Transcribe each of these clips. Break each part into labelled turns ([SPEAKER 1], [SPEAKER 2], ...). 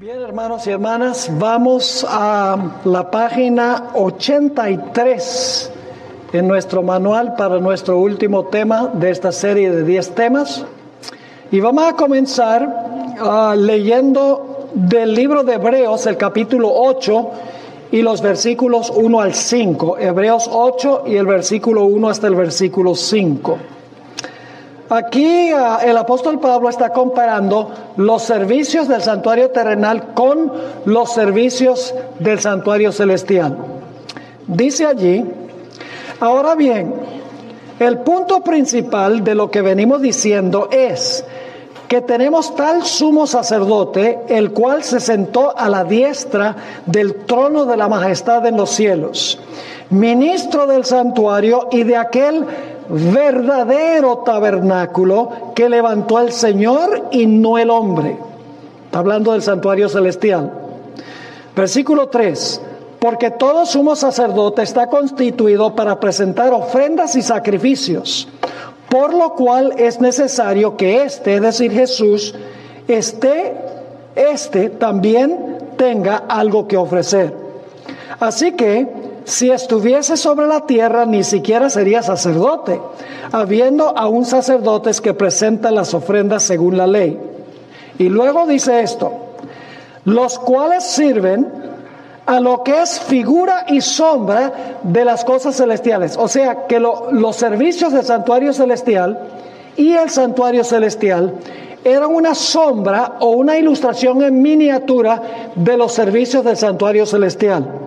[SPEAKER 1] Bien, hermanos y hermanas, vamos a la página 83 en nuestro manual para nuestro último tema de esta serie de 10 temas. Y vamos a comenzar leyendo del libro de Hebreos, el capítulo 8 y los versículos 1 al 5. Hebreos 8 y el versículo 1 hasta el versículo 5. Aquí el apóstol Pablo está comparando los servicios del santuario terrenal con los servicios del santuario celestial. Dice allí: ahora bien, el punto principal de lo que venimos diciendo es que tenemos tal sumo sacerdote, el cual se sentó a la diestra del trono de la majestad en los cielos, ministro del santuario y de aquel verdadero tabernáculo que levantó el Señor y no el hombre. Está hablando del santuario celestial. Versículo 3: porque todo sumo sacerdote está constituido para presentar ofrendas y sacrificios, por lo cual es necesario que es decir, Jesús, también tenga algo que ofrecer. Así que, si estuviese sobre la tierra, ni siquiera sería sacerdote, habiendo aún sacerdotes que presentan las ofrendas según la ley. Y luego dice esto: los cuales sirven a lo que es figura y sombra de las cosas celestiales. O sea, que los servicios del santuario celestial y el santuario celestial eran una sombra o una ilustración en miniatura de los servicios del santuario celestial.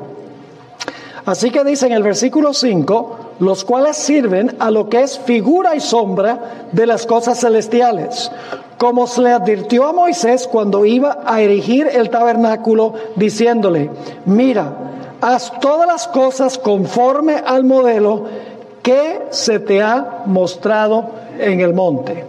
[SPEAKER 1] Así que dice en el versículo 5, los cuales sirven a lo que es figura y sombra de las cosas celestiales, como se le advirtió a Moisés cuando iba a erigir el tabernáculo, diciéndole: mira, haz todas las cosas conforme al modelo que se te ha mostrado en el monte.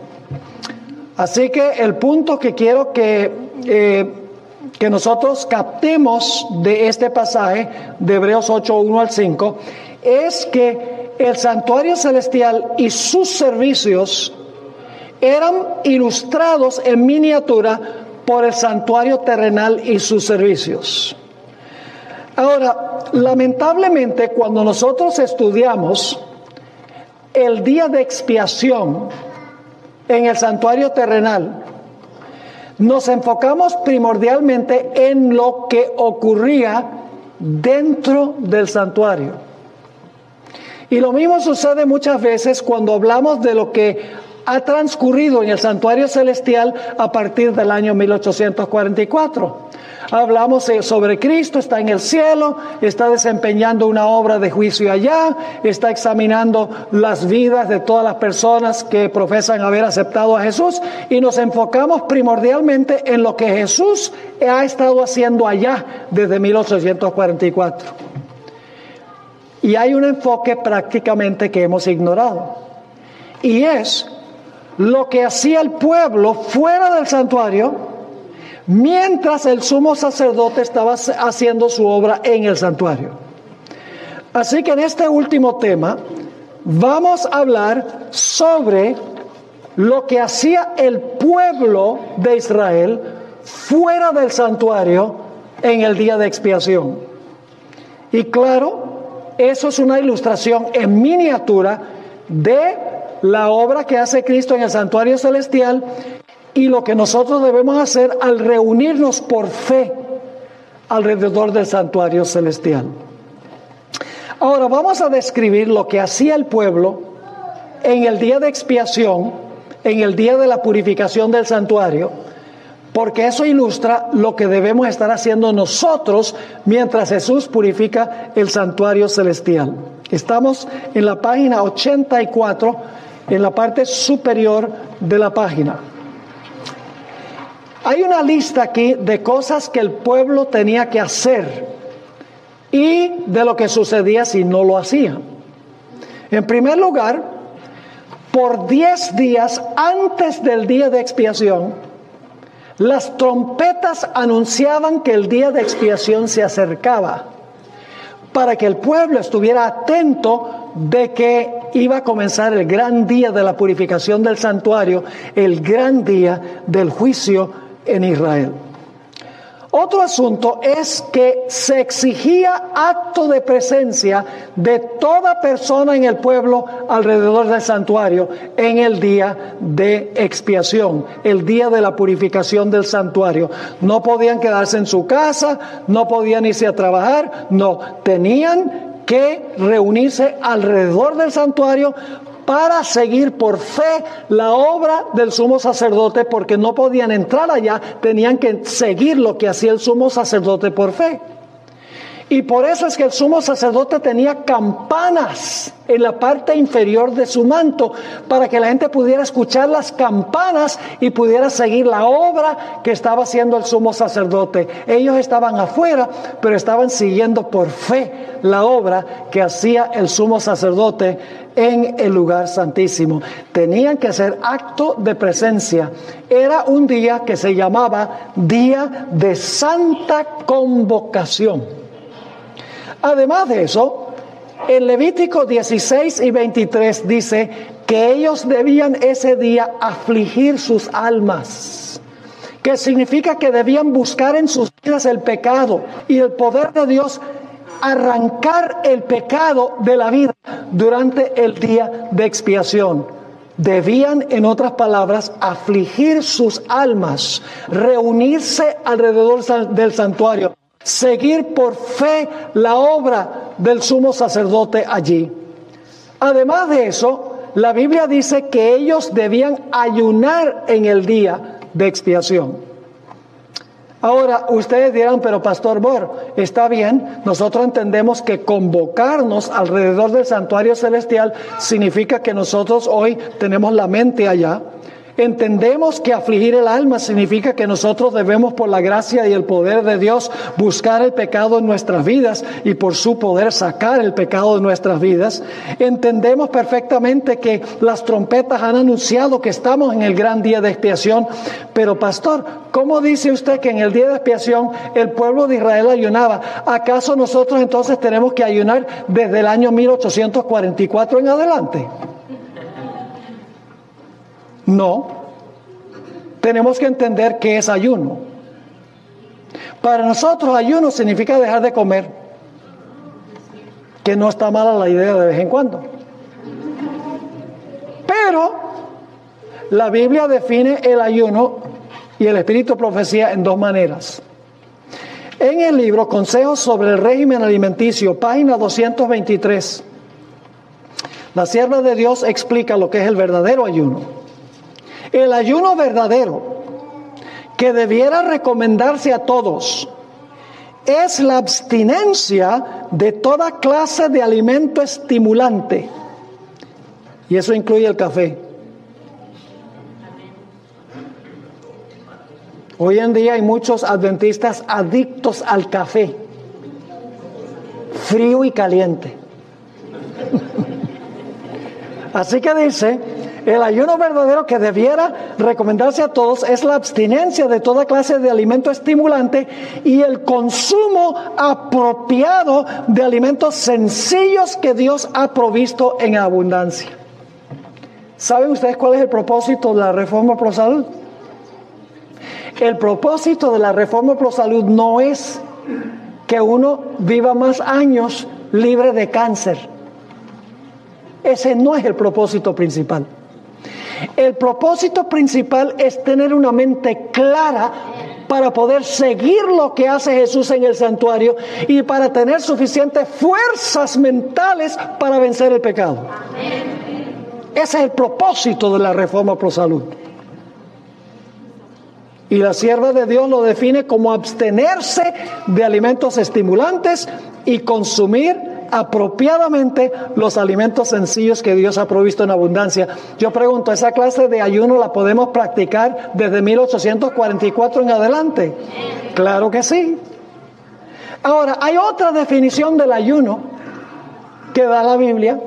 [SPEAKER 1] Así que el punto que quiero que nosotros captemos de este pasaje de Hebreos 8, 1 al 5, es que el santuario celestial y sus servicios eran ilustrados en miniatura por el santuario terrenal y sus servicios. Ahora, lamentablemente, cuando nosotros estudiamos el día de expiación en el santuario terrenal, nos enfocamos primordialmente en lo que ocurría dentro del santuario. Y lo mismo sucede muchas veces cuando hablamos de lo que ha transcurrido en el santuario celestial a partir del año 1844. Hablamos sobre Cristo, está en el cielo, está desempeñando una obra de juicio allá, está examinando las vidas de todas las personas que profesan haber aceptado a Jesús, y nos enfocamos primordialmente en lo que Jesús ha estado haciendo allá desde 1844. Y hay un enfoque prácticamente que hemos ignorado, y es lo que hacía el pueblo fuera del santuario, mientras el sumo sacerdote estaba haciendo su obra en el santuario. Así que en este último tema vamos a hablar sobre lo que hacía el pueblo de Israel fuera del santuario en el día de expiación. Y claro, eso es una ilustración en miniatura de la obra que hace Cristo en el santuario celestial y lo que nosotros debemos hacer al reunirnos por fe alrededor del santuario celestial. Ahora vamos a describir lo que hacía el pueblo en el día de expiación, en el día de la purificación del santuario, porque eso ilustra lo que debemos estar haciendo nosotros mientras Jesús purifica el santuario celestial. Estamos en la página 84, en la parte superior de la página. Hay una lista aquí de cosas que el pueblo tenía que hacer y de lo que sucedía si no lo hacía. En primer lugar, por 10 días antes del día de expiación, las trompetas anunciaban que el día de expiación se acercaba, para que el pueblo estuviera atento de que iba a comenzar el gran día de la purificación del santuario, el gran día del juicio en Israel. Otro asunto es que se exigía acto de presencia de toda persona en el pueblo alrededor del santuario en el día de expiación, el día de la purificación del santuario. No podían quedarse en su casa, no podían irse a trabajar, no, tenían que reunirse alrededor del santuario para seguir por fe la obra del sumo sacerdote, porque no podían entrar allá, tenían que seguir lo que hacía el sumo sacerdote por fe. Y por eso es que el sumo sacerdote tenía campanas en la parte inferior de su manto, para que la gente pudiera escuchar las campanas y pudiera seguir la obra que estaba haciendo el sumo sacerdote. Ellos estaban afuera, pero estaban siguiendo por fe la obra que hacía el sumo sacerdote en el lugar santísimo. Tenían que hacer acto de presencia. Era un día que se llamaba Día de Santa Convocación. Además de eso, en Levítico 16 y 23 dice que ellos debían ese día afligir sus almas, que significa que debían buscar en sus vidas el pecado y el poder de Dios arrancar el pecado de la vida durante el día de expiación. Debían, en otras palabras, afligir sus almas, reunirse alrededor del santuario, seguir por fe la obra del sumo sacerdote allí. Además de eso, la Biblia dice que ellos debían ayunar en el día de expiación. Ahora, ustedes dirán, pero Pastor Bor, está bien, nosotros entendemos que convocarnos alrededor del santuario celestial significa que nosotros hoy tenemos la mente allá. Entendemos que afligir el alma significa que nosotros debemos, por la gracia y el poder de Dios, buscar el pecado en nuestras vidas y por su poder sacar el pecado de nuestras vidas. Entendemos perfectamente que las trompetas han anunciado que estamos en el gran día de expiación. Pero pastor, ¿cómo dice usted que en el día de expiación el pueblo de Israel ayunaba? ¿Acaso nosotros entonces tenemos que ayunar desde el año 1844 en adelante? No, tenemos que entender qué es ayuno. Para nosotros ayuno significa dejar de comer, que no está mala la idea de vez en cuando. Pero la Biblia define el ayuno y el espíritu de profecía en dos maneras. En el libro Consejos sobre el régimen alimenticio, página 223, la sierva de Dios explica lo que es el verdadero ayuno. El ayuno verdadero, que debiera recomendarse a todos, es la abstinencia de toda clase de alimento estimulante. Y eso incluye el café. Hoy en día hay muchos adventistas adictos al café, frío y caliente. Así que dice, el ayuno verdadero que debiera recomendarse a todos es la abstinencia de toda clase de alimento estimulante y el consumo apropiado de alimentos sencillos que Dios ha provisto en abundancia. ¿Saben ustedes cuál es el propósito de la Reforma Pro Salud? El propósito de la Reforma Pro Salud no es que uno viva más años libre de cáncer. Ese no es el propósito principal. El propósito principal es tener una mente clara para poder seguir lo que hace Jesús en el santuario y para tener suficientes fuerzas mentales para vencer el pecado. Ese es el propósito de la Reforma Pro Salud. Y la sierva de Dios lo define como abstenerse de alimentos estimulantes y consumir apropiadamente los alimentos sencillos que Dios ha provisto en abundancia. Yo pregunto, ¿esa clase de ayuno la podemos practicar desde 1844 en adelante? Claro que sí. Ahora, hay otra definición del ayuno que da la Biblia.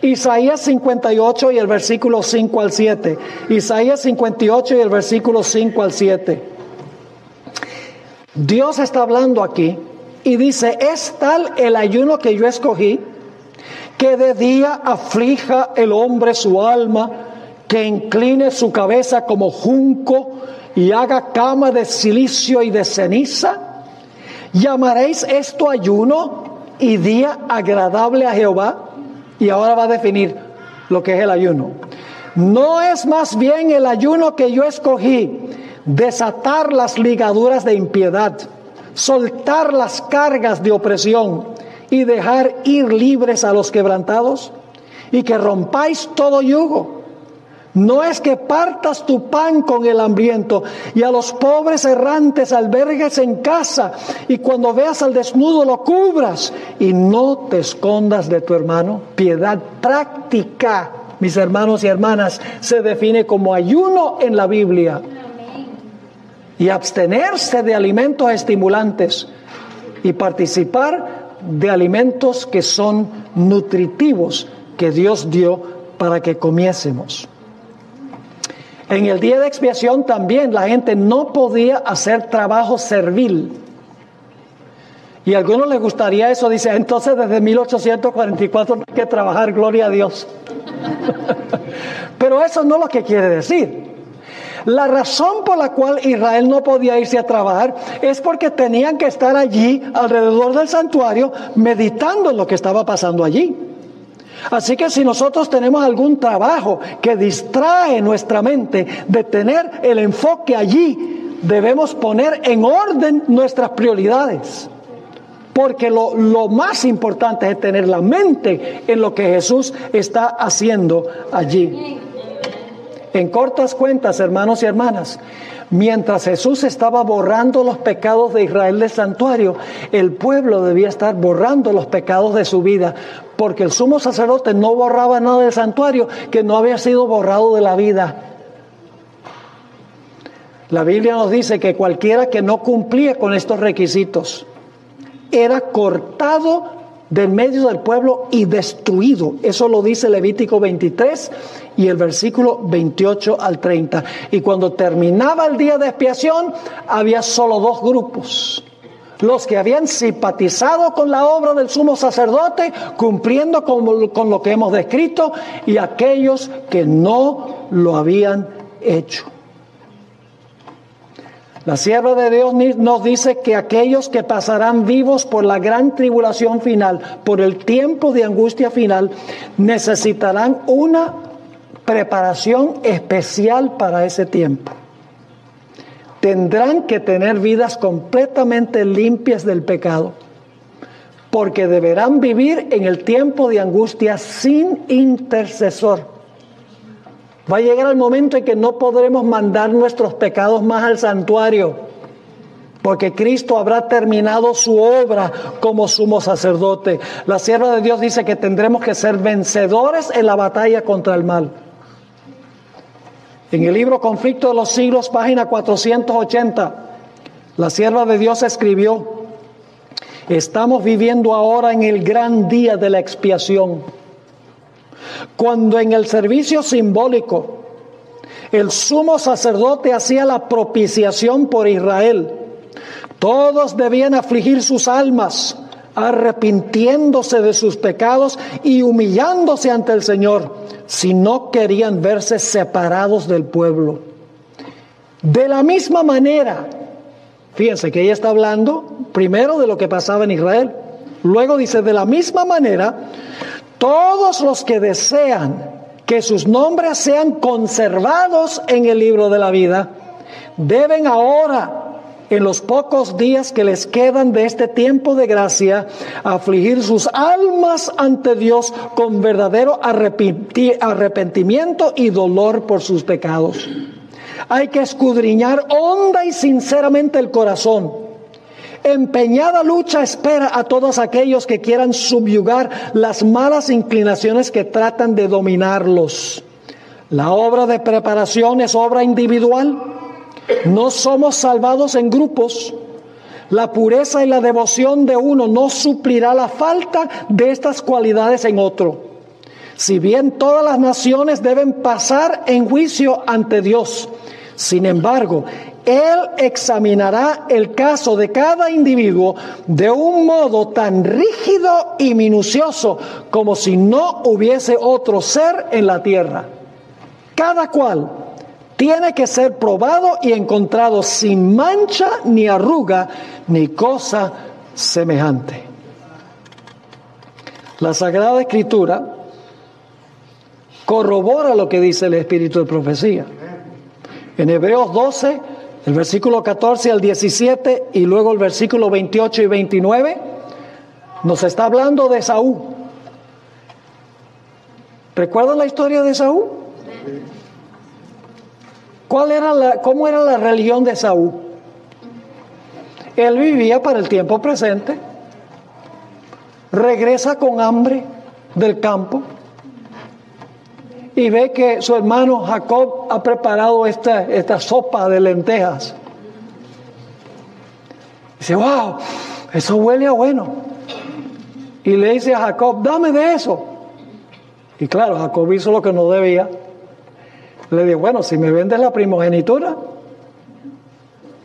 [SPEAKER 1] Isaías 58 y el versículo 5 al 7. Isaías 58 y el versículo 5 al 7. Dios está hablando aquí y dice, es tal el ayuno que yo escogí, que de día aflija el hombre su alma, que incline su cabeza como junco, y haga cama de silicio y de ceniza? ¿Llamaréis esto ayuno y día agradable a Jehová? Y ahora va a definir lo que es el ayuno. ¿No es más bien el ayuno que yo escogí, desatar las ligaduras de impiedad, soltar las cargas de opresión y dejar ir libres a los quebrantados? Y que rompáis todo yugo. ¿No es que partas tu pan con el hambriento y a los pobres errantes albergues en casa, y cuando veas al desnudo lo cubras y no te escondas de tu hermano? Piedad práctica, mis hermanos y hermanas, se define como ayuno en la Biblia. Y abstenerse de alimentos estimulantes y participar de alimentos que son nutritivos, que Dios dio para que comiésemos. En el día de expiación también la gente no podía hacer trabajo servil. Y a algunos les gustaría eso, dice, entonces desde 1844 no hay que trabajar, gloria a Dios. Pero eso no es lo que quiere decir. La razón por la cual Israel no podía irse a trabajar es porque tenían que estar allí alrededor del santuario meditando en lo que estaba pasando allí. Así que si nosotros tenemos algún trabajo que distrae nuestra mente de tener el enfoque allí, debemos poner en orden nuestras prioridades. Porque lo más importante es tener la mente en lo que Jesús está haciendo allí. En cortas cuentas, hermanos y hermanas, mientras Jesús estaba borrando los pecados de Israel del santuario, el pueblo debía estar borrando los pecados de su vida, porque el sumo sacerdote no borraba nada del santuario que no había sido borrado de la vida. La Biblia nos dice que cualquiera que no cumplía con estos requisitos era cortado del medio del pueblo y destruido. Eso lo dice Levítico 23 y el versículo 28 al 30. Y cuando terminaba el día de expiación, había solo dos grupos: los que habían simpatizado con la obra del sumo sacerdote, cumpliendo con lo que hemos descrito, y aquellos que no lo habían hecho. La sierva de Dios nos dice que aquellos que pasarán vivos por la gran tribulación final, por el tiempo de angustia final, necesitarán una preparación especial para ese tiempo. Tendrán que tener vidas completamente limpias del pecado, porque deberán vivir en el tiempo de angustia sin intercesor. Va a llegar el momento en que no podremos mandar nuestros pecados más al santuario, porque Cristo habrá terminado su obra como sumo sacerdote. La sierva de Dios dice que tendremos que ser vencedores en la batalla contra el mal. En el libro Conflicto de los Siglos, página 480, la sierva de Dios escribió: estamos viviendo ahora en el gran día de la expiación, cuando en el servicio simbólico el sumo sacerdote hacía la propiciación por Israel. Todos debían afligir sus almas, arrepintiéndose de sus pecados y humillándose ante el Señor, si no querían verse separados del pueblo. De la misma manera, fíjense que ella está hablando primero de lo que pasaba en Israel, luego dice: de la misma manera, todos los que desean que sus nombres sean conservados en el libro de la vida, deben ahora, en los pocos días que les quedan de este tiempo de gracia, afligir sus almas ante Dios con verdadero arrepentimiento y dolor por sus pecados. Hay que escudriñar honda y sinceramente el corazón. Empeñada lucha espera a todos aquellos que quieran subyugar las malas inclinaciones que tratan de dominarlos. La obra de preparación es obra individual. No somos salvados en grupos. La pureza y la devoción de uno no suplirá la falta de estas cualidades en otro. Si bien todas las naciones deben pasar en juicio ante Dios, sin embargo, Él examinará el caso de cada individuo de un modo tan rígido y minucioso como si no hubiese otro ser en la tierra. Cada cual tiene que ser probado y encontrado sin mancha ni arruga ni cosa semejante. La Sagrada Escritura corrobora lo que dice el Espíritu de profecía. En Hebreos 12, el versículo 14 al 17 y luego el versículo 28 y 29, nos está hablando de Esaú. ¿Recuerdan la historia de Esaú? ¿Cómo era la religión de Esaú? Él vivía para el tiempo presente, regresa con hambre del campo y ve que su hermano Jacob ha preparado esta sopa de lentejas. Dice, wow, eso huele a bueno. Y le dice a Jacob, dame de eso. Y claro, Jacob hizo lo que no debía. Le dijo, bueno, si me vendes la primogenitura,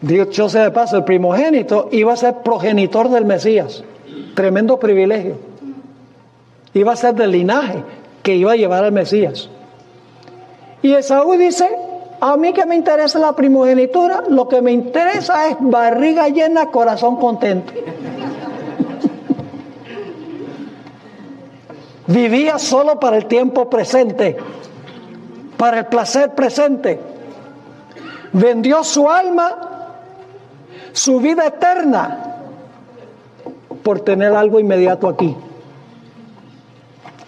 [SPEAKER 1] dicho sea de paso, el primogénito iba a ser progenitor del Mesías. Tremendo privilegio. Iba a ser del linaje que iba a llevar al Mesías. Y Esaú dice, a mí que me interesa la primogenitura, lo que me interesa es barriga llena, corazón contento. Vivía solo para el tiempo presente, para el placer presente. Vendió su alma, su vida eterna, por tener algo inmediato aquí.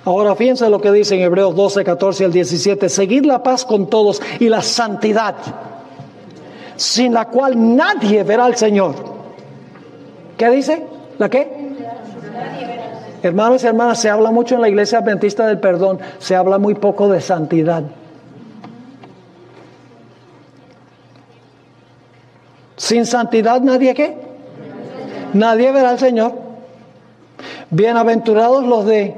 [SPEAKER 1] Ahora fíjense lo que dice en Hebreos 12, 14 al 17. Seguid la paz con todos y la santidad, sin la cual nadie verá al Señor. ¿Qué dice? ¿La qué? Hermanos y hermanas, se habla mucho en la Iglesia Adventista del Perdón, se habla muy poco de santidad. Sin santidad nadie ¿qué? Nadie verá al Señor. Bienaventurados los de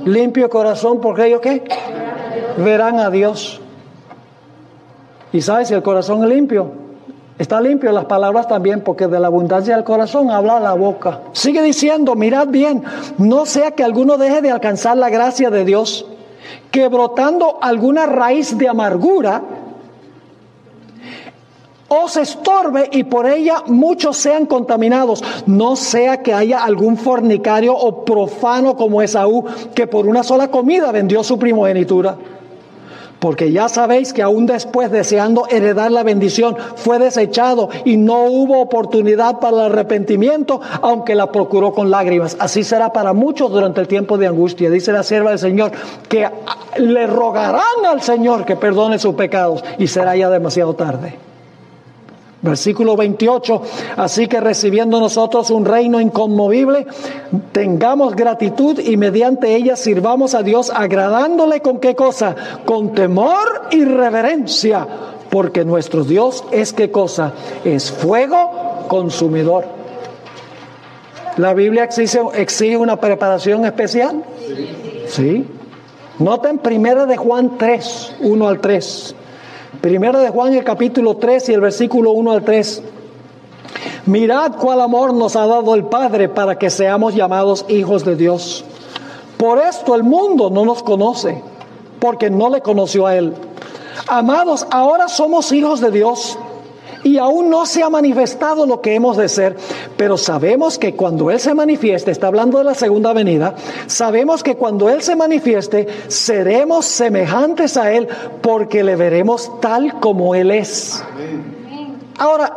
[SPEAKER 1] limpio corazón, porque ellos ¿qué? Verán a Dios. Y sabes, si el corazón es limpio, está limpio, las palabras también, porque de la abundancia del corazón habla la boca. Sigue diciendo, mirad bien, no sea que alguno deje de alcanzar la gracia de Dios, que brotando alguna raíz de amargura os estorbe y por ella muchos sean contaminados. No sea que haya algún fornicario o profano como Esaú, que por una sola comida vendió su primogenitura. Porque ya sabéis que aún después, deseando heredar la bendición, fue desechado y no hubo oportunidad para el arrepentimiento, aunque la procuró con lágrimas. Así será para muchos durante el tiempo de angustia. Dice la sierva del Señor, que le rogarán al Señor que perdone sus pecados, y será ya demasiado tarde. Versículo 28, así que recibiendo nosotros un reino inconmovible, tengamos gratitud y mediante ella sirvamos a Dios, agradándole con qué cosa, con temor y reverencia, porque nuestro Dios es qué cosa, es fuego consumidor. ¿La Biblia exige una preparación especial? Sí. Noten 1 de Juan 3, 1 al 3. Primero de Juan, el capítulo 3 y el versículo 1 al 3. Mirad cuál amor nos ha dado el Padre para que seamos llamados hijos de Dios. Por esto el mundo no nos conoce, porque no le conoció a Él. Amados, ahora somos hijos de Dios y aún no se ha manifestado lo que hemos de ser, pero sabemos que cuando Él se manifieste, está hablando de la segunda venida, sabemos que cuando Él se manifieste, seremos semejantes a Él, porque le veremos tal como Él es. Ahora,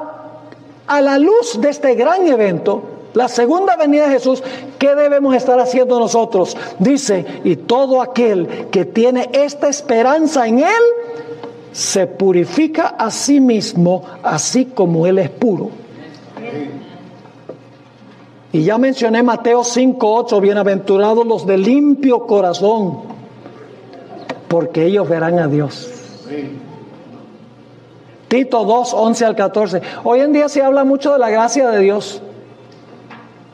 [SPEAKER 1] a la luz de este gran evento, la segunda venida de Jesús, ¿qué debemos estar haciendo nosotros? Dice, y todo aquel que tiene esta esperanza en Él, se purifica a sí mismo, así como Él es puro. Y ya mencioné Mateo 5:8, bienaventurados los de limpio corazón, porque ellos verán a Dios. Tito 2:11 al 14. Hoy en día se habla mucho de la gracia de Dios.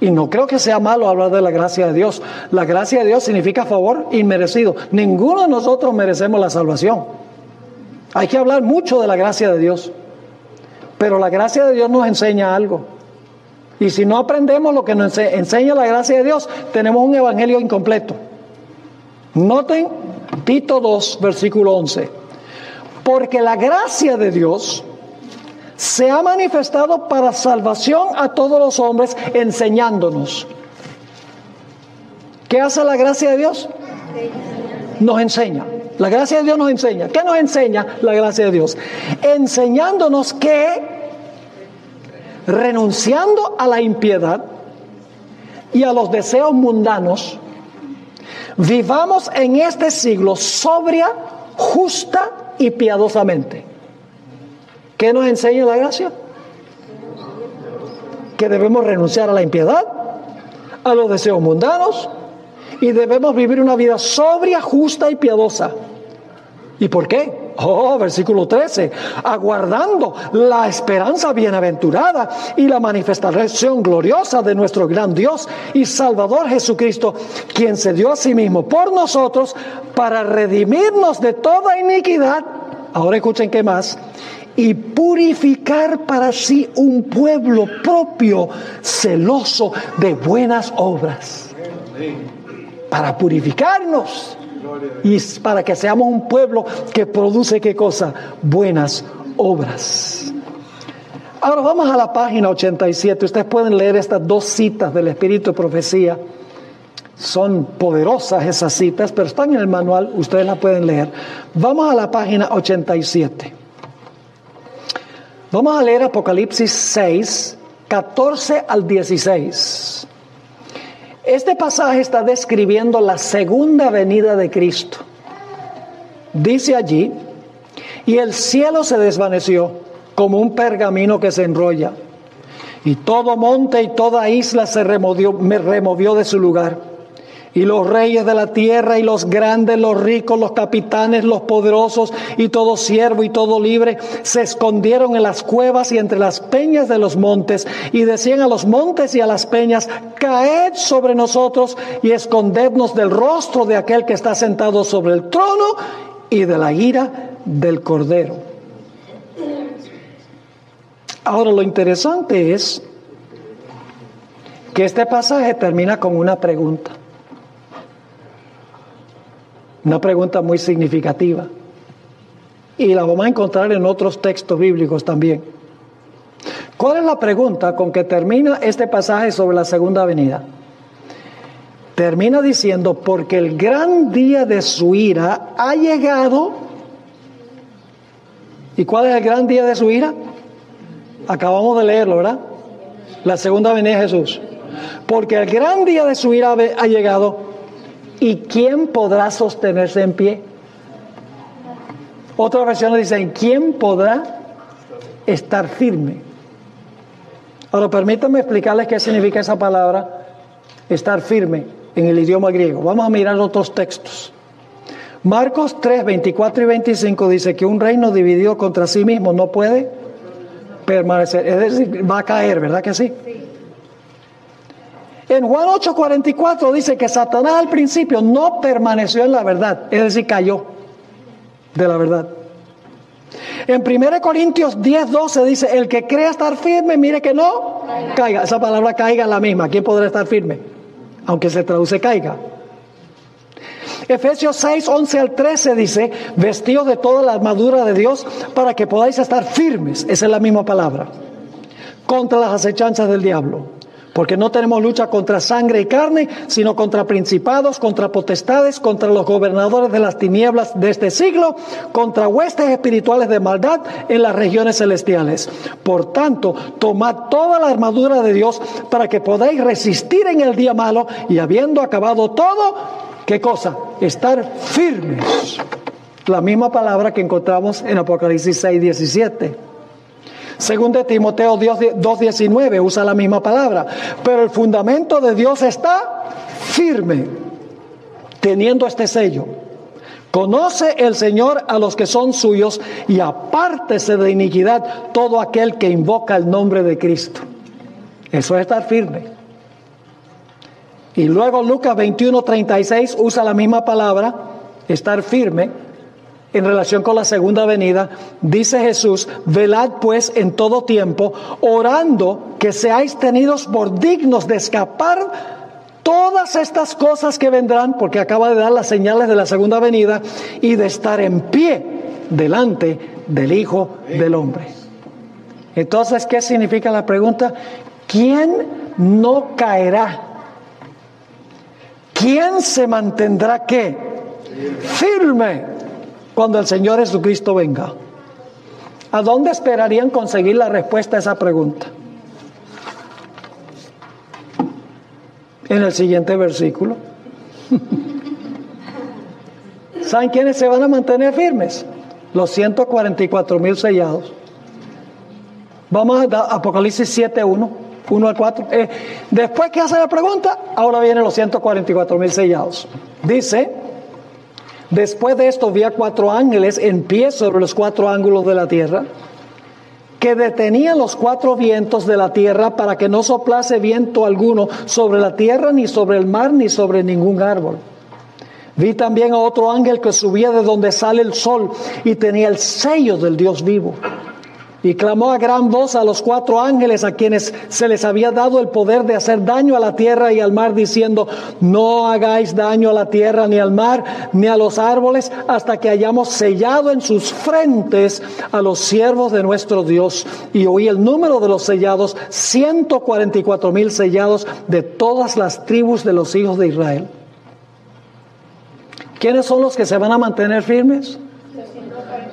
[SPEAKER 1] Y no creo que sea malo hablar de la gracia de Dios. La gracia de Dios significa favor inmerecido. Ninguno de nosotros merecemos la salvación. Hay que hablar mucho de la gracia de Dios. Pero la gracia de Dios nos enseña algo. Y si no aprendemos lo que nos enseña la gracia de Dios, tenemos un evangelio incompleto. Noten Tito 2, versículo 11. Porque la gracia de Dios se ha manifestado para salvación a todos los hombres, enseñándonos. ¿Qué hace la gracia de Dios? Nos enseña. La gracia de Dios nos enseña. ¿Qué nos enseña la gracia de Dios? Enseñándonos que, renunciando a la impiedad y a los deseos mundanos, vivamos en este siglo sobria, justa y piadosamente. ¿Qué nos enseña la gracia? Que debemos renunciar a la impiedad, a los deseos mundanos, y debemos vivir una vida sobria, justa y piadosa. ¿Y por qué? Versículo 13, aguardando la esperanza bienaventurada y la manifestación gloriosa de nuestro gran Dios y Salvador Jesucristo, quien se dio a sí mismo por nosotros para redimirnos de toda iniquidad. Ahora escuchen qué más. Y purificar para sí un pueblo propio, celoso de buenas obras. Para purificarnos y para que seamos un pueblo que produce ¿qué cosa? Buenas obras. Ahora vamos a la página 87. Ustedes pueden leer estas dos citas del Espíritu de Profecía. Son poderosas esas citas, pero están en el manual, ustedes las pueden leer. Vamos a la página 87. Vamos a leer Apocalipsis 6, 14 al 16. Este pasaje está describiendo la segunda venida de Cristo. Dice allí, y el cielo se desvaneció como un pergamino que se enrolla, y todo monte y toda isla se removió de su lugar. Y los reyes de la tierra y los grandes, los ricos, los capitanes, los poderosos y todo siervo y todo libre se escondieron en las cuevas y entre las peñas de los montes y decían a los montes y a las peñas: caed sobre nosotros y escondednos del rostro de aquel que está sentado sobre el trono y de la ira del Cordero. Ahora lo interesante es que este pasaje termina con una pregunta. Una pregunta muy significativa. Y la vamos a encontrar en otros textos bíblicos también. ¿Cuál es la pregunta con que termina este pasaje sobre la segunda venida? Termina diciendo: porque el gran día de su ira ha llegado. ¿Y cuál es el gran día de su ira? Acabamos de leerlo, ¿verdad? La segunda venida de Jesús. Porque el gran día de su ira ha llegado. ¿Y quién podrá sostenerse en pie? Otras versiones dicen: ¿quién podrá estar firme? Ahora permítanme explicarles qué significa esa palabra, estar firme, en el idioma griego. Vamos a mirar otros textos. Marcos 3, 24 y 25 dice que un reino dividido contra sí mismo no puede permanecer. Es decir, va a caer, ¿verdad que sí? En Juan 8:44 dice que Satanás al principio no permaneció en la verdad, es decir, cayó de la verdad. En 1 Corintios 10:12 dice: el que crea estar firme, mire que no caiga. Esa palabra caiga es la misma. ¿Quién podrá estar firme? Aunque se traduce caiga. Efesios 6, 11 al 13 dice: vestidos de toda la armadura de Dios para que podáis estar firmes. Esa es la misma palabra. Contra las acechanzas del diablo. Porque no tenemos lucha contra sangre y carne, sino contra principados, contra potestades, contra los gobernadores de las tinieblas de este siglo, contra huestes espirituales de maldad en las regiones celestiales. Por tanto, tomad toda la armadura de Dios para que podáis resistir en el día malo y habiendo acabado todo, ¿qué cosa? Estar firmes. La misma palabra que encontramos en Apocalipsis 6, 17. Según de Timoteo 2:19 usa la misma palabra. Pero el fundamento de Dios está firme, teniendo este sello: conoce el Señor a los que son suyos y apártese de iniquidad todo aquel que invoca el nombre de Cristo. Eso es estar firme. Y luego Lucas 21:36 usa la misma palabra, estar firme. En relación con la segunda venida, dice Jesús: velad pues en todo tiempo, orando que seáis tenidos por dignos de escapar todas estas cosas que vendrán, porque acaba de dar las señales de la segunda venida, y de estar en pie delante del Hijo del Hombre. Entonces, ¿qué significa la pregunta? ¿Quién no caerá? ¿Quién se mantendrá qué? Firme cuando el Señor Jesucristo venga. ¿A dónde esperarían conseguir la respuesta a esa pregunta? En el siguiente versículo. ¿Saben quiénes se van a mantener firmes? Los 144,000 sellados. Vamos a Apocalipsis 7:1, 1 al 4. Después que hace la pregunta, ahora vienen los 144,000 sellados. Dice: después de esto vi a 4 ángeles en pie sobre los 4 ángulos de la tierra, que detenían los 4 vientos de la tierra para que no soplase viento alguno sobre la tierra, ni sobre el mar, ni sobre ningún árbol. Vi también a otro ángel que subía de donde sale el sol y tenía el sello del Dios vivo. Y clamó a gran voz a los 4 ángeles a quienes se les había dado el poder de hacer daño a la tierra y al mar, diciendo: no hagáis daño a la tierra, ni al mar, ni a los árboles, hasta que hayamos sellado en sus frentes a los siervos de nuestro Dios. Y oí el número de los sellados: 144,000 sellados de todas las tribus de los hijos de Israel. ¿Quiénes son los que se van a mantener firmes?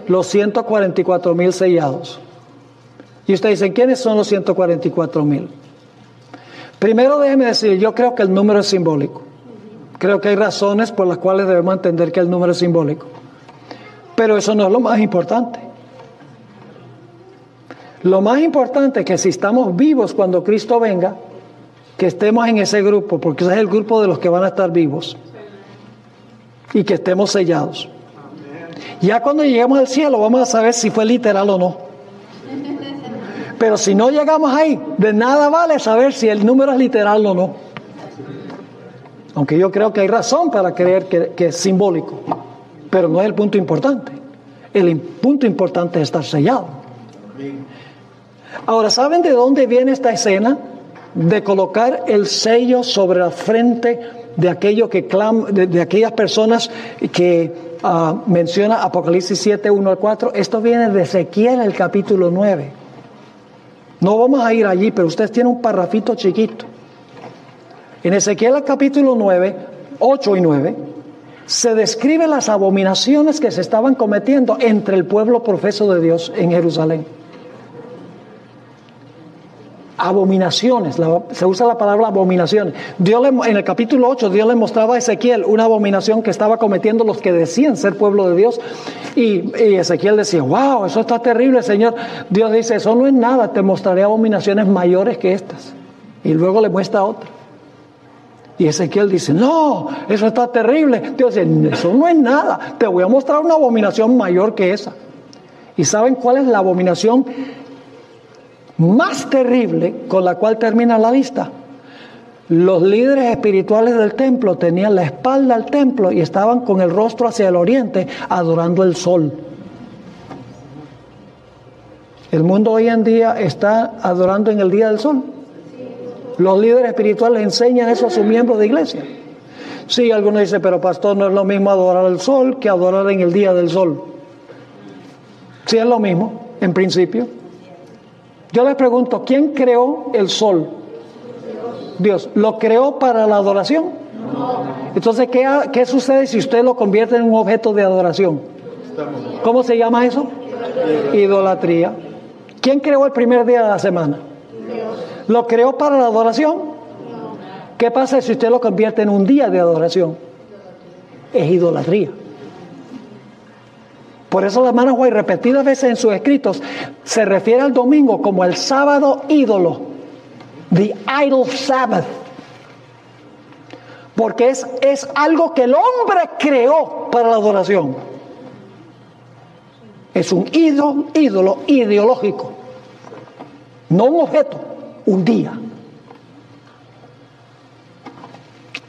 [SPEAKER 1] Los 144,000 sellados. Y ustedes dicen: ¿quiénes son los 144,000? Primero déjeme decir, yo creo que el número es simbólico. Creo que hay razones por las cuales debemos entender que el número es simbólico. Pero eso no es lo más importante. Lo más importante es que si estamos vivos cuando Cristo venga, que estemos en ese grupo, porque ese es el grupo de los que van a estar vivos. Y que estemos sellados. Ya cuando lleguemos al cielo vamos a saber si fue literal o no. Pero si no llegamos ahí, de nada vale saber si el número es literal o no. Aunque yo creo que hay razón para creer que es simbólico. Pero no es el punto importante. El punto importante es estar sellado. Ahora, ¿saben de dónde viene esta escena? De colocar el sello sobre la frente de aquello que de aquellas personas que menciona Apocalipsis 7, 1 al 4. Esto viene de Ezequiel, el capítulo 9. No vamos a ir allí, pero ustedes tienen un parrafito chiquito. En Ezequiel, el capítulo 9, 8 y 9, se describen las abominaciones que se estaban cometiendo entre el pueblo profeso de Dios en Jerusalén. Abominaciones, se usa la palabra abominaciones. En el capítulo 8, Dios le mostraba a Ezequiel una abominación que estaba cometiendo los que decían ser pueblo de Dios. Y Ezequiel decía: wow, eso está terrible, Señor. Dios dice: eso no es nada, te mostraré abominaciones mayores que estas. Y luego le muestra otra. Y Ezequiel dice: no, eso está terrible. Dios dice: eso no es nada, te voy a mostrar una abominación mayor que esa. ¿Y saben cuál es la abominación más terrible con la cual termina la lista? Los líderes espirituales del templo tenían la espalda al templo y estaban con el rostro hacia el oriente adorando el sol. El mundo hoy en día está adorando en el día del sol. Los líderes espirituales enseñan eso a sus miembros de iglesia. Sí, algunos dicen: pero pastor, no es lo mismo adorar el sol que adorar en el día del sol. Sí, es lo mismo, en principio. Yo les pregunto: ¿quién creó el sol? Dios. ¿Lo creó para la adoración? No. Entonces, ¿qué sucede si usted lo convierte en un objeto de adoración? ¿Cómo se llama eso? Idolatría. ¿Quién creó el primer día de la semana? Dios. ¿Lo creó para la adoración? No. ¿Qué pasa si usted lo convierte en un día de adoración? Es idolatría. Por eso la hermana White repetidas veces en sus escritos se refiere al domingo como el sábado ídolo. The idol Sabbath. Porque es algo que el hombre creó para la adoración. Es un ídolo ideológico. No un objeto, un día.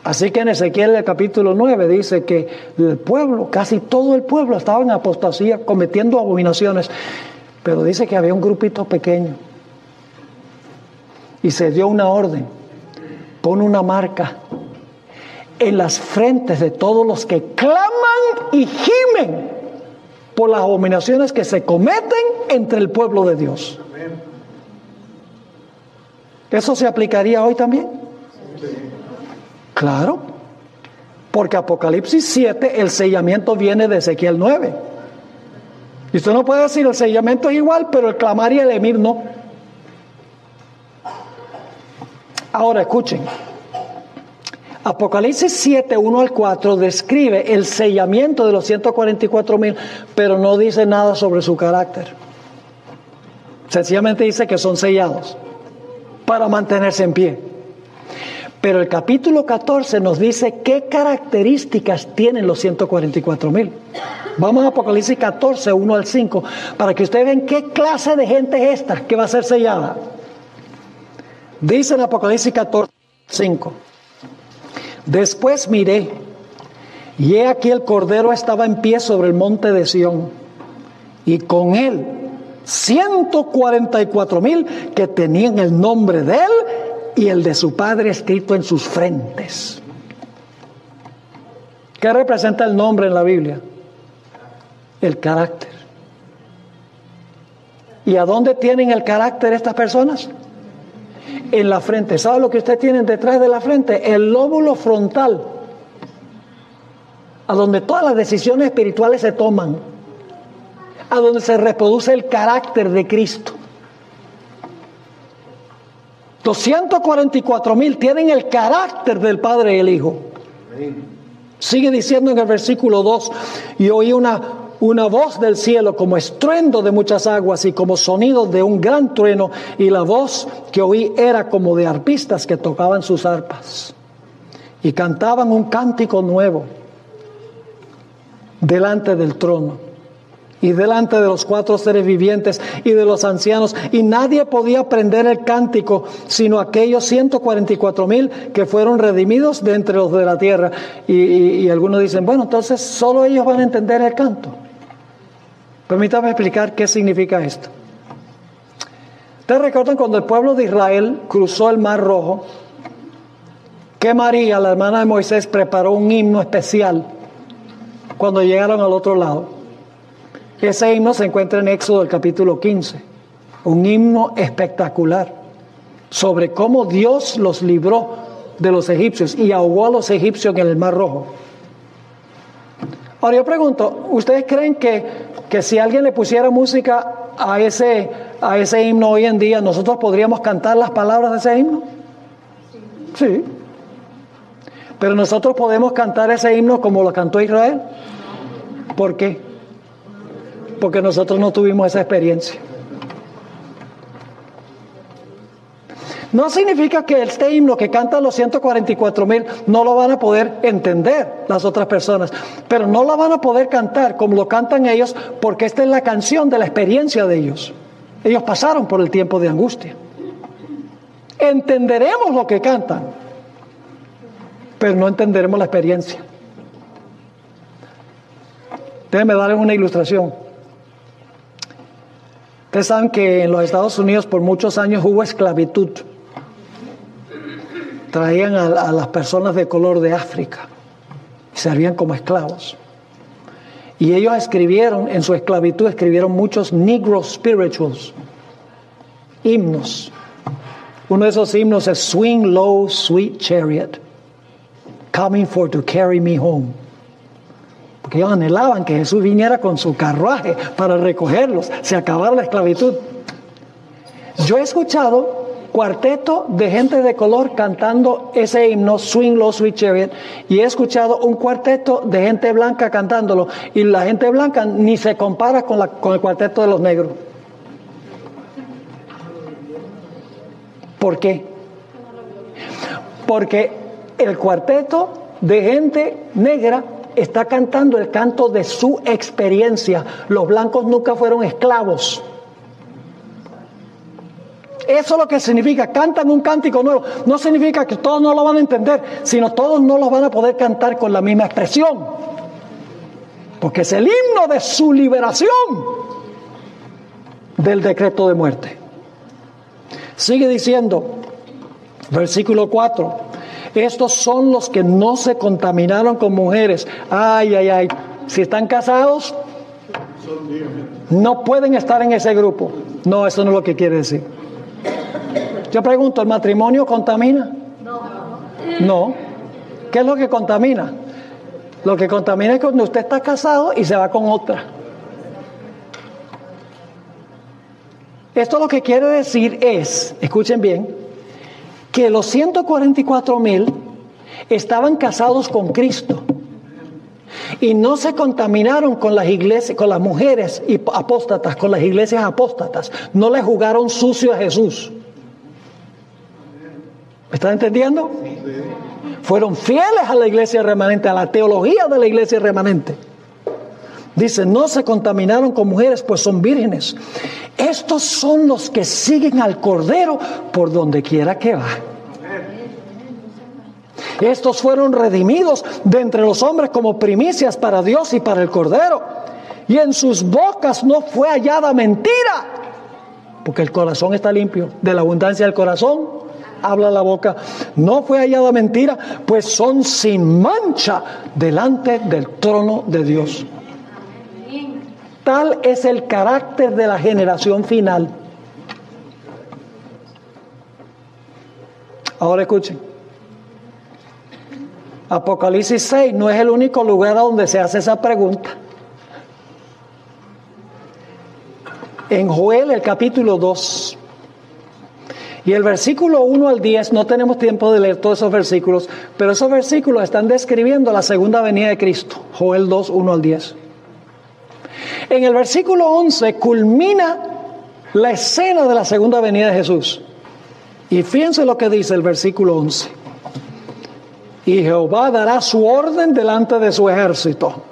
[SPEAKER 1] Así que en Ezequiel, el capítulo 9, dice que el pueblo, casi todo el pueblo, estaba en apostasía, cometiendo abominaciones. Pero dice que había un grupito pequeño. Y se dio una orden: pon una marca en las frentes de todos los que claman y gimen por las abominaciones que se cometen entre el pueblo de Dios. ¿Eso se aplicaría hoy también? Claro, porque Apocalipsis 7, el sellamiento viene de Ezequiel 9. Y usted no puede decir el sellamiento es igual, pero el clamar y el emir no. Ahora escuchen. Apocalipsis 7, 1 al 4 describe el sellamiento de los 144,000, pero no dice nada sobre su carácter. Sencillamente dice que son sellados para mantenerse en pie. Pero el capítulo 14 nos dice qué características tienen los 144,000. Vamos a Apocalipsis 14, 1 al 5, para que ustedes vean qué clase de gente es esta que va a ser sellada. Dice en Apocalipsis 14, 5. Después miré, y he aquí el Cordero estaba en pie sobre el monte de Sión, y con él 144,000 que tenían el nombre de él y el de su padre escrito en sus frentes. ¿Qué representa el nombre en la Biblia? El carácter. ¿Y a dónde tienen el carácter estas personas? En la frente. ¿Sabe lo que ustedes tienen detrás de la frente? El lóbulo frontal, a donde todas las decisiones espirituales se toman, a donde se reproduce el carácter de Cristo. 244,000 tienen el carácter del Padre y el Hijo. Sigue diciendo en el versículo 2, y oí una voz del cielo como estruendo de muchas aguas y como sonido de un gran trueno, y la voz que oí era como de arpistas que tocaban sus arpas y cantaban un cántico nuevo delante del trono y delante de los 4 seres vivientes y de los ancianos, y nadie podía aprender el cántico sino aquellos 144,000 que fueron redimidos de entre los de la tierra. Y algunos dicen, bueno, entonces solo ellos van a entender el canto. Permítame explicar qué significa esto. ¿Ustedes recuerdan cuando el pueblo de Israel cruzó el Mar Rojo? Que María, la hermana de Moisés, preparó un himno especial cuando llegaron al otro lado. Ese himno se encuentra en Éxodo del capítulo 15. Un himno espectacular sobre cómo Dios los libró de los egipcios y ahogó a los egipcios en el Mar Rojo. Ahora yo pregunto, ¿ustedes creen que si alguien le pusiera música a ese himno hoy en día, nosotros podríamos cantar las palabras de ese himno? Sí. Pero nosotros podemos cantar ese himno como lo cantó Israel. ¿Por qué? Porque nosotros no tuvimos esa experiencia. No significa que este himno que cantan los 144,000 no lo van a poder entender las otras personas, pero no lo van a poder cantar como lo cantan ellos, porque esta es la canción de la experiencia de ellos. Ellos pasaron por el tiempo de angustia. Entenderemos lo que cantan, pero no entenderemos la experiencia. Déjenme darles una ilustración. Ustedes saben que en los Estados Unidos por muchos años hubo esclavitud. Traían a las personas de color de África y servían como esclavos. Y ellos escribieron, en su esclavitud, escribieron muchos Negro spirituals, himnos. Uno de esos himnos es Swing Low, Sweet Chariot, coming for to carry me home. Porque ellos anhelaban que Jesús viniera con su carruaje para recogerlos, se acabara la esclavitud. Yo he escuchado cuarteto de gente de color cantando ese himno, Swing Low, Sweet Chariot, y he escuchado un cuarteto de gente blanca cantándolo, y la gente blanca ni se compara con el cuarteto de los negros. ¿Por qué? Porque el cuarteto de gente negra está cantando el canto de su experiencia. Los blancos nunca fueron esclavos. Eso es lo que significa, cantan un cántico nuevo. No significa que todos no lo van a entender, sino todos no lo van a poder cantar con la misma expresión, porque es el himno de su liberación del decreto de muerte. Sigue diciendo, versículo 4, estos son los que no se contaminaron con mujeres. Ay, ay, ay, si están casados, No pueden estar en ese grupo. No, eso no es lo que quiere decir. Yo pregunto, ¿el matrimonio contamina? No. ¿Qué es lo que contamina? Lo que contamina es cuando usted está casado y se va con otra. Esto lo que quiere decir es, escuchen bien, que los 144,000 estaban casados con Cristo y no se contaminaron con las iglesias, con las mujeres apóstatas, con las iglesias apóstatas. No le jugaron sucio a Jesús. ¿Me están entendiendo? Fueron fieles a la iglesia remanente, a la teología de la iglesia remanente. Dice, no se contaminaron con mujeres, pues son vírgenes. Estos son los que siguen al Cordero por donde quiera que va. Estos fueron redimidos de entre los hombres como primicias para Dios y para el Cordero. Y en sus bocas no fue hallada mentira, porque el corazón está limpio. De la abundancia del corazón habla la boca. No fue hallada mentira, pues son sin mancha delante del trono de Dios. Tal es el carácter de la generación final. Ahora escuchen. Apocalipsis 6 no es el único lugar donde se hace esa pregunta. En Joel, el capítulo 2, y el versículo 1 al 10, no tenemos tiempo de leer todos esos versículos, pero esos versículos están describiendo la segunda venida de Cristo. Joel 2, 1 al 10. En el versículo 11 culmina la escena de la segunda venida de Jesús. Y fíjense lo que dice el versículo 11. Y Jehová dará su orden delante de su ejército.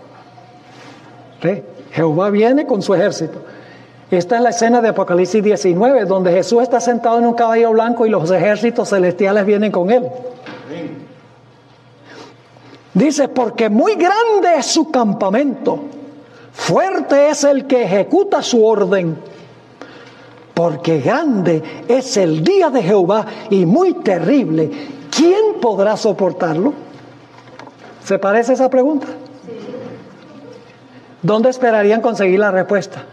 [SPEAKER 1] ¿Sí? Jehová viene con su ejército. Esta es la escena de Apocalipsis 19, donde Jesús está sentado en un caballo blanco y los ejércitos celestiales vienen con él. Dice, porque muy grande es su campamento, fuerte es el que ejecuta su orden, porque grande es el día de Jehová y muy terrible. ¿Quién podrá soportarlo? ¿Se parece esa pregunta? ¿Dónde esperarían conseguir la respuesta?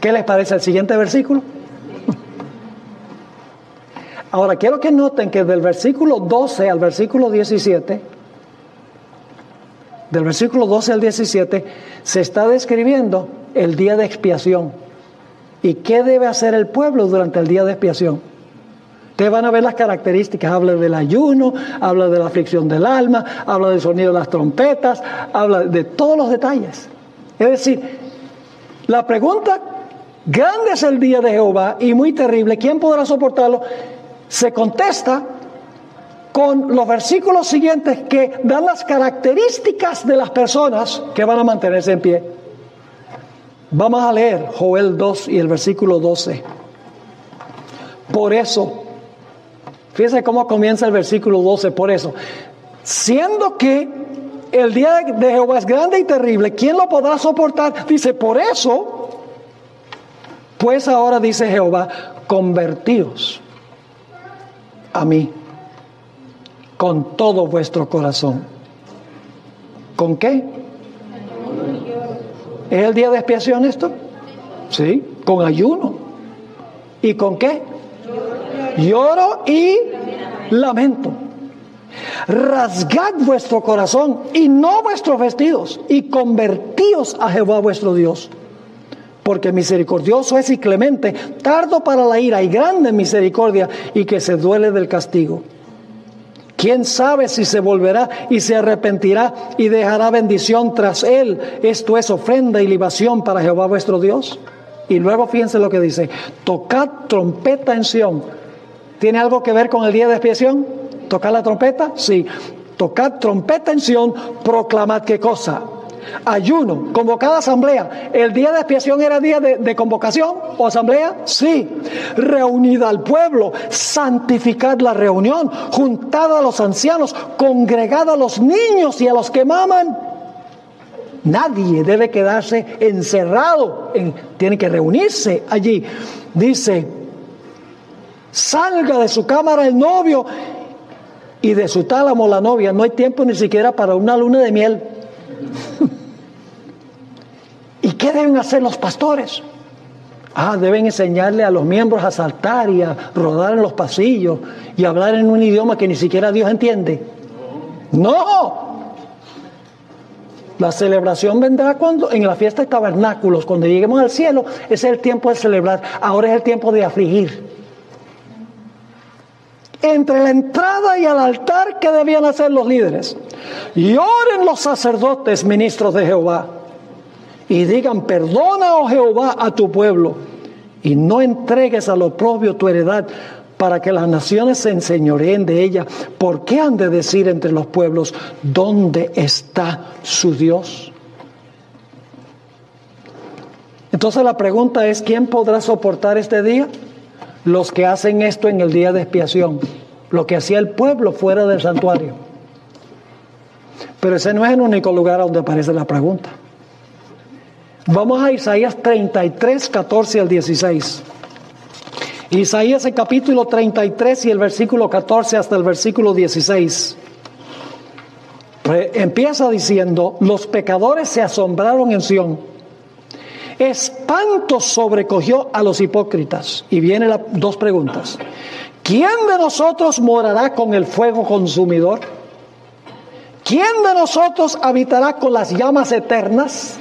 [SPEAKER 1] ¿Qué les parece el siguiente versículo? Ahora, quiero que noten que del versículo 12 al versículo 17, del versículo 12 al 17, se está describiendo el día de expiación. ¿Y qué debe hacer el pueblo durante el día de expiación? Ustedes van a ver las características. Habla del ayuno, habla de la aflicción del alma, habla del sonido de las trompetas, habla de todos los detalles. Es decir, la pregunta, grande es el día de Jehová y muy terrible, ¿quién podrá soportarlo?, se contesta con los versículos siguientes que dan las características de las personas que van a mantenerse en pie. Vamos a leer Joel 2 y el versículo 12. Por eso, fíjense cómo comienza el versículo 12, por eso, siendo que el día de Jehová es grande y terrible, ¿quién lo podrá soportar? Dice, por eso, pues ahora dice Jehová, convertíos a mí con todo vuestro corazón. ¿Con qué? ¿Es el día de expiación esto? Sí, con ayuno. ¿Y con qué? Lloro y lamento. Rasgad vuestro corazón y no vuestros vestidos, y convertíos a Jehová vuestro Dios, porque misericordioso es y clemente, tardo para la ira y grande en misericordia, y que se duele del castigo. ¿Quién sabe si se volverá y se arrepentirá y dejará bendición tras él? Esto es ofrenda y libación para Jehová vuestro Dios. Y luego fíjense lo que dice: tocad trompeta en Sión. ¿Tiene algo que ver con el día de expiación? ¿Tocar la trompeta? Sí. Tocad trompeta en Sión, proclamad ¿qué cosa? Ayuno, convocada asamblea. ¿El día de expiación era día de convocación o asamblea? Sí. Reunida al pueblo, santificad la reunión, juntad a los ancianos, congregad a los niños y a los que maman. Nadie debe quedarse encerrado, tiene que reunirse allí. Dice: salga de su cámara el novio y de su tálamo la novia. No hay tiempo ni siquiera para una luna de miel. Y ¿Qué deben hacer los pastores? Deben enseñarle a los miembros a saltar y a rodar en los pasillos y hablar en un idioma que ni siquiera Dios entiende. No. La celebración vendrá cuando en la fiesta de tabernáculos, cuando lleguemos al cielo. Ese es el tiempo de celebrar. Ahora es el tiempo de afligir. Entre la entrada y el altar, ¿qué debían hacer los líderes? Y oren los sacerdotes, ministros de Jehová, y digan: perdona, oh Jehová, a tu pueblo, y no entregues al oprobio tu heredad, para que las naciones se enseñoreen de ella. ¿Por qué han de decir entre los pueblos: ¿dónde está su Dios? Entonces la pregunta es: ¿quién podrá soportar este día? Los que hacen esto en el día de expiación, lo que hacía el pueblo fuera del santuario. Pero ese no es el único lugar donde aparece la pregunta. Vamos a Isaías 33, 14 al 16. Isaías, el capítulo 33 y el versículo 14 hasta el versículo 16. Empieza diciendo: los pecadores se asombraron en Sión, espanto sobrecogió a los hipócritas. Y vienen las dos preguntas: ¿quién de nosotros morará con el fuego consumidor? ¿Quién de nosotros habitará con las llamas eternas?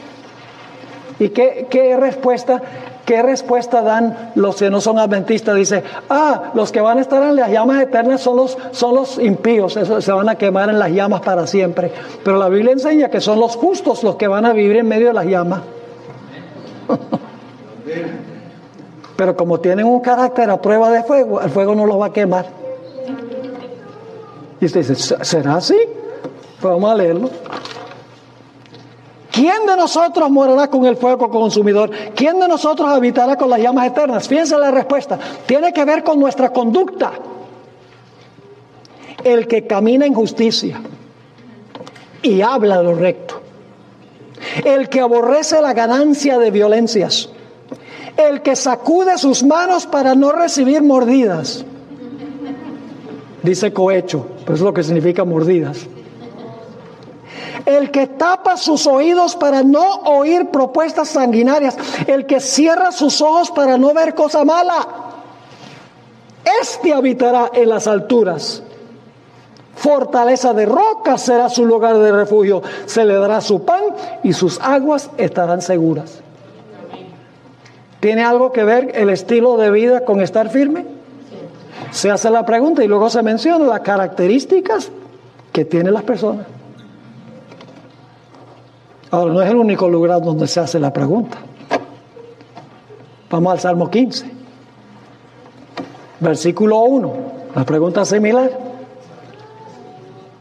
[SPEAKER 1] ¿Y qué respuesta dan los que no son adventistas? Dice: los que van a estar en las llamas eternas son los impíos, se van a quemar en las llamas para siempre. Pero la Biblia enseña que son los justos los que van a vivir en medio de las llamas. Pero como tienen un carácter a prueba de fuego, el fuego no los va a quemar. Y usted dice: ¿será así? Pues vamos a leerlo. ¿Quién de nosotros morará con el fuego consumidor? ¿Quién de nosotros habitará con las llamas eternas? Fíjense la respuesta. Tiene que ver con nuestra conducta. El que camina en justicia y habla lo recto. El que aborrece la ganancia de violencias. El que sacude sus manos para no recibir mordidas. Dice cohecho, pero es lo que significa mordidas. El que tapa sus oídos para no oír propuestas sanguinarias. El que cierra sus ojos para no ver cosa mala. Este habitará en las alturas. Fortaleza de roca será su lugar de refugio. Se le dará su pan y sus aguas estarán seguras. ¿Tiene algo que ver el estilo de vida con estar firme? Se hace la pregunta y luego se menciona las características que tienen las personas. Ahora, no es el único lugar donde se hace la pregunta. Vamos al Salmo 15, versículo 1. La pregunta es similar.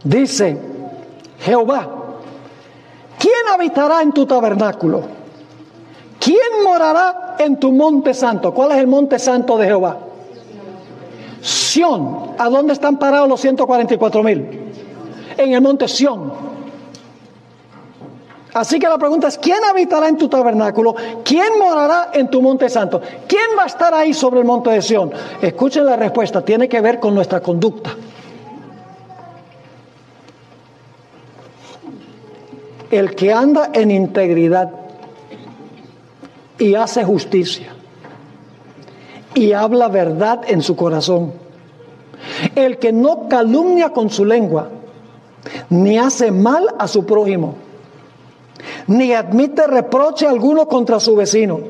[SPEAKER 1] Dice: Jehová, ¿quién habitará en tu tabernáculo? ¿Quién morará en tu monte santo? ¿Cuál es el monte santo de Jehová? Sión. ¿A dónde están parados los 144,000? En el monte Sión. Así que la pregunta es: ¿quién habitará en tu tabernáculo? ¿Quién morará en tu monte santo? ¿Quién va a estar ahí sobre el monte de Sión? Escuchen la respuesta, tiene que ver con nuestra conducta. El que anda en integridad y hace justicia y habla verdad en su corazón. El que no calumnia con su lengua, ni hace mal a su prójimo, ni admite reproche alguno contra su vecino.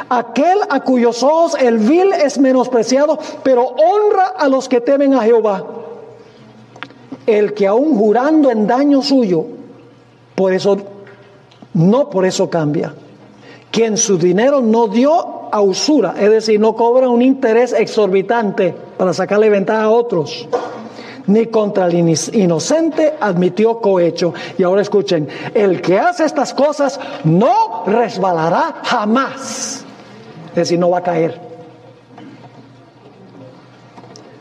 [SPEAKER 1] Aquel a cuyos ojos el vil es menospreciado, pero honra a los que temen a Jehová. El que aún jurando en daño suyo, por eso cambia. Quien su dinero no dio a usura, es decir, no cobra un interés exorbitante para sacarle ventaja a otros, ni contra el inocente admitió cohecho. Y ahora escuchen: el que hace estas cosas no resbalará jamás, es decir, no va a caer.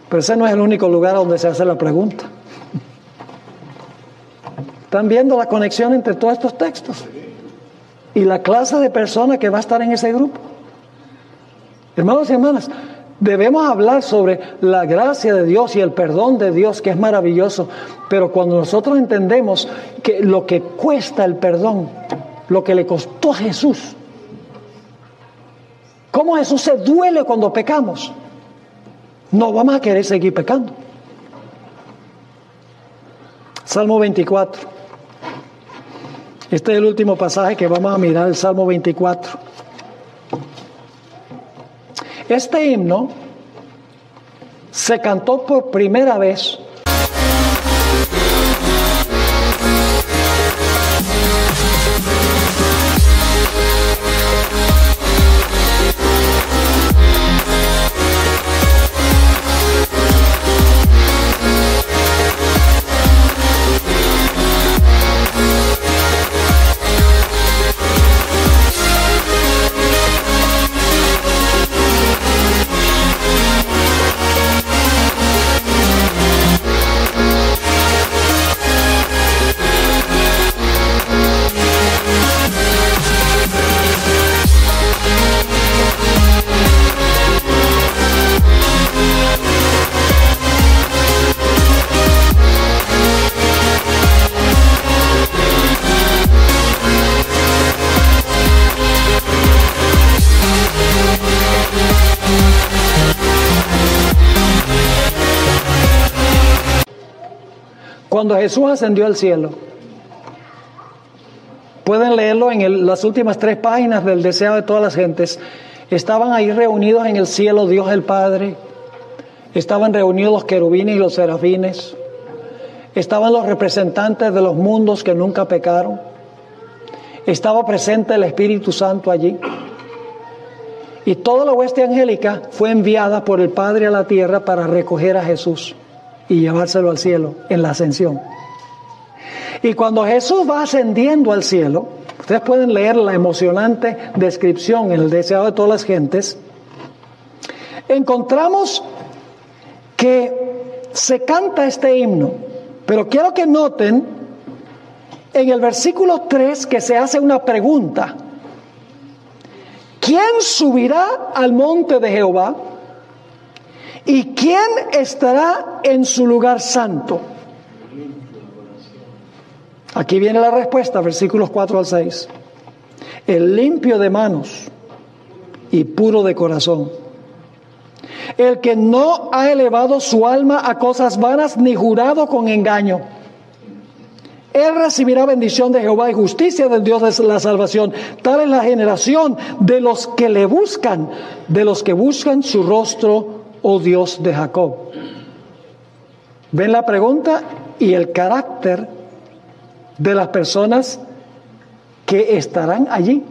[SPEAKER 1] Pero ese no es el único lugar donde se hace la pregunta. ¿Están viendo la conexión entre todos estos textos? Y la clase de persona que va a estar en ese grupo. Hermanos y hermanas, debemos hablar sobre la gracia de Dios y el perdón de Dios, que es maravilloso. Pero cuando nosotros entendemos que lo que cuesta el perdón, lo que le costó a Jesús. ¿Cómo Jesús se duele cuando pecamos? No vamos a querer seguir pecando. Salmo 24. Este es el último pasaje que vamos a mirar, el Salmo 24. Este himno se cantó por primera vez cuando Jesús ascendió al cielo. Pueden leerlo en las últimas 3 páginas del Deseo de todas las gentes. Estaban ahí reunidos en el cielo Dios el Padre. Estaban reunidos los querubines y los serafines. Estaban los representantes de los mundos que nunca pecaron. Estaba presente el Espíritu Santo allí. Y toda la hueste angélica fue enviada por el Padre a la tierra para recoger a Jesús y llevárselo al cielo en la ascensión. Y cuando Jesús va ascendiendo al cielo, ustedes pueden leer la emocionante descripción en el Deseado de todas las gentes, encontramos que se canta este himno, pero quiero que noten en el versículo 3 que se hace una pregunta: ¿quién subirá al monte de Jehová? ¿Y quién estará en su lugar santo? Aquí viene la respuesta, versículos 4 al 6. El limpio de manos y puro de corazón, el que no ha elevado su alma a cosas vanas ni jurado con engaño. Él recibirá bendición de Jehová y justicia del Dios de la salvación. Tal es la generación de los que le buscan, de los que buscan su rostro, oh Dios de Jacob. ¿Ven la pregunta y el carácter de las personas que estarán allí?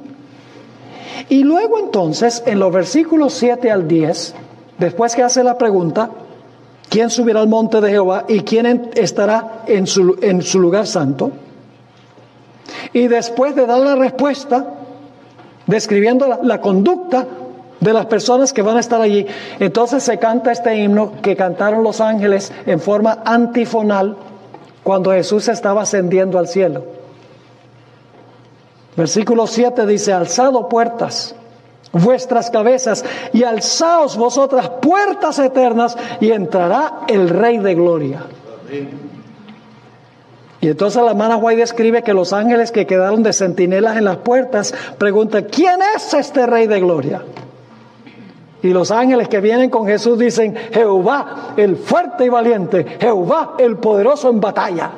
[SPEAKER 1] Y luego entonces, en los versículos 7 al 10, después que hace la pregunta, ¿quién subirá al monte de Jehová y quién estará en su lugar santo? Y después de dar la respuesta, describiendo la conducta de las personas que van a estar allí, entonces se canta este himno que cantaron los ángeles en forma antifonal cuando Jesús estaba ascendiendo al cielo. Versículo 7 dice: alzado puertas vuestras cabezas y alzaos vosotras puertas eternas y entrará el Rey de Gloria. Amén. Y entonces la hermana White describe que los ángeles que quedaron de centinelas en las puertas preguntan: ¿quién es este Rey de Gloria? Y los ángeles que vienen con Jesús dicen: Jehová el fuerte y valiente, Jehová el poderoso en batalla.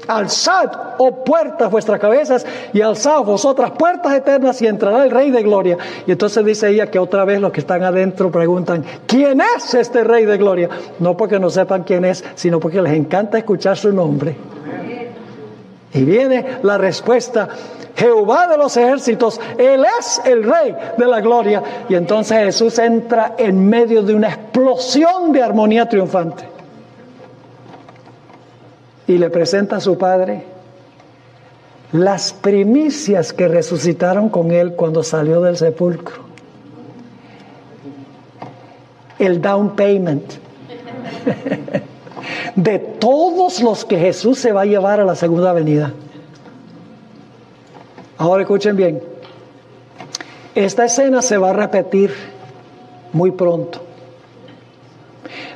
[SPEAKER 1] Alzad, oh puertas, vuestras cabezas, y alzad vosotras puertas eternas, y entrará el Rey de Gloria. Y entonces dice ella que otra vez los que están adentro preguntan: ¿quién es este Rey de Gloria? No porque no sepan quién es, sino porque les encanta escuchar su nombre. Y viene la respuesta: Jehová de los ejércitos, Él es el Rey de la Gloria. Y entonces Jesús entra en medio de una explosión de armonía triunfante. Y le presenta a su Padre las primicias que resucitaron con Él cuando salió del sepulcro. El down payment de todos los que Jesús se va a llevar a la segunda venida. Ahora escuchen bien. Esta escena se va a repetir muy pronto.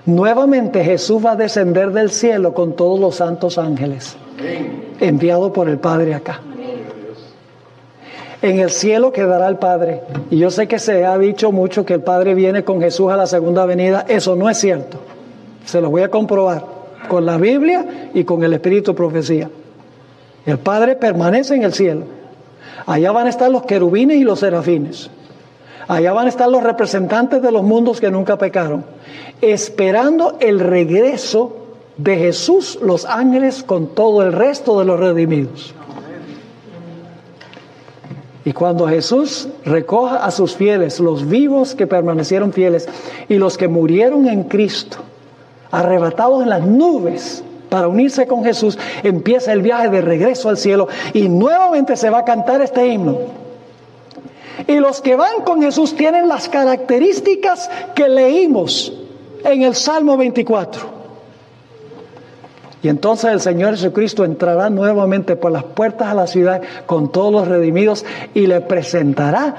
[SPEAKER 1] Nuevamente Jesús va a descender del cielo con todos los santos ángeles, enviado por el Padre acá. En el cielo quedará el Padre. Y yo sé que se ha dicho mucho que el Padre viene con Jesús a la segunda venida. Eso no es cierto. Se lo voy a comprobar con la Biblia y con el Espíritu de profecía. El Padre permanece en el cielo. Allá van a estar los querubines y los serafines. Allá van a estar los representantes de los mundos que nunca pecaron, esperando el regreso de Jesús, los ángeles, con todo el resto de los redimidos. Y cuando Jesús recoja a sus fieles, los vivos que permanecieron fieles y los que murieron en Cristo, arrebatados en las nubes para unirse con Jesús, empieza el viaje de regreso al cielo y nuevamente se va a cantar este himno. Y los que van con Jesús tienen las características que leímos en el Salmo 24. Y entonces el Señor Jesucristo entrará nuevamente por las puertas a la ciudad con todos los redimidos y le presentará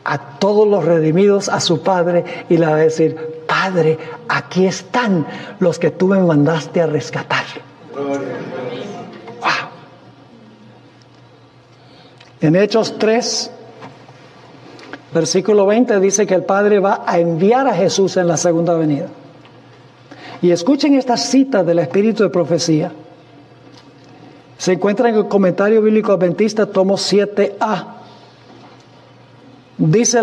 [SPEAKER 1] a todos los redimidos a su Padre y le va a decir: Padre, aquí están los que tú me mandaste a rescatar. Wow. En Hechos 3, versículo 20 dice que el Padre va a enviar a Jesús en la segunda venida. Y escuchen esta cita del Espíritu de profecía. Se encuentra en el Comentario Bíblico Adventista, tomo 7a. Dice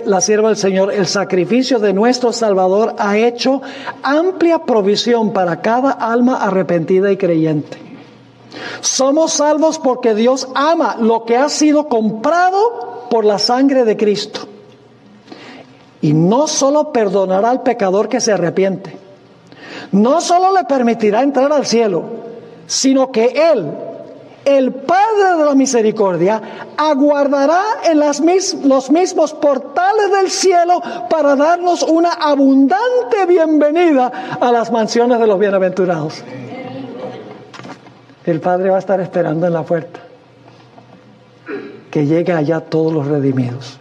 [SPEAKER 1] la sierva del Señor: el sacrificio de nuestro Salvador ha hecho amplia provisión para cada alma arrepentida y creyente. Somos salvos porque Dios ama lo que ha sido comprado por la sangre de Cristo. Y no solo perdonará al pecador que se arrepiente, no solo le permitirá entrar al cielo, sino que Él, el Padre de la misericordia, aguardará en los mismos portales del cielo para darnos una abundante bienvenida a las mansiones de los bienaventurados. El Padre va a estar esperando en la puerta que llegue allá todos los redimidos.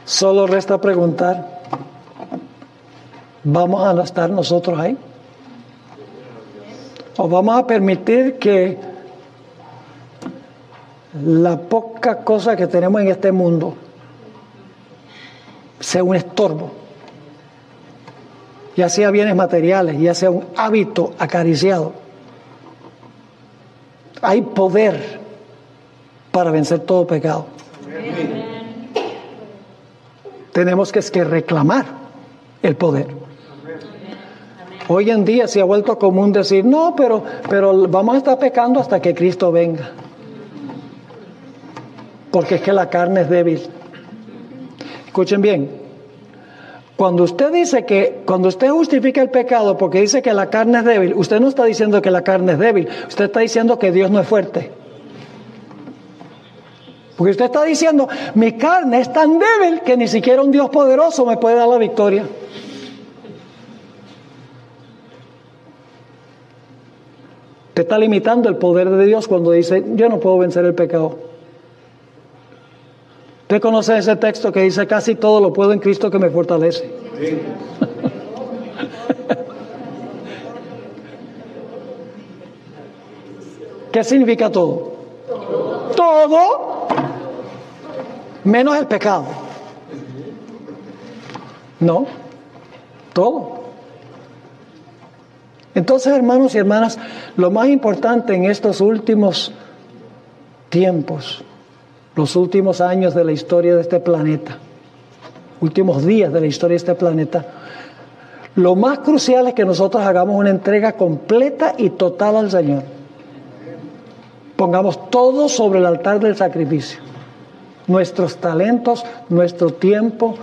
[SPEAKER 1] Solo resta preguntar: ¿vamos a estar nosotros ahí? ¿O vamos a permitir que la poca cosa que tenemos en este mundo sea un estorbo? Ya sea bienes materiales, ya sea un hábito acariciado. Hay poder para vencer todo pecado. Tenemos que reclamar el poder. Hoy en día se ha vuelto común decir: no, pero vamos a estar pecando hasta que Cristo venga, porque es que la carne es débil. Escuchen bien, cuando usted justifica el pecado porque dice que la carne es débil, usted no está diciendo que la carne es débil, usted está diciendo que Dios no es fuerte. Porque usted está diciendo: mi carne es tan débil que ni siquiera un Dios poderoso me puede dar la victoria. Te está limitando el poder de Dios cuando dice: yo no puedo vencer el pecado. Usted conoce ese texto que dice: casi todo lo puedo en Cristo que me fortalece. Sí. ¿Qué significa todo? Todo menos el pecado. No, todo. Entonces, hermanos y hermanas, lo más importante en estos últimos tiempos, los últimos años de la historia de este planeta, últimos días de la historia de este planeta, lo más crucial es que nosotros hagamos una entrega completa y total al Señor. Pongamos todo sobre el altar del sacrificio. Nuestros talentos, nuestro tiempo,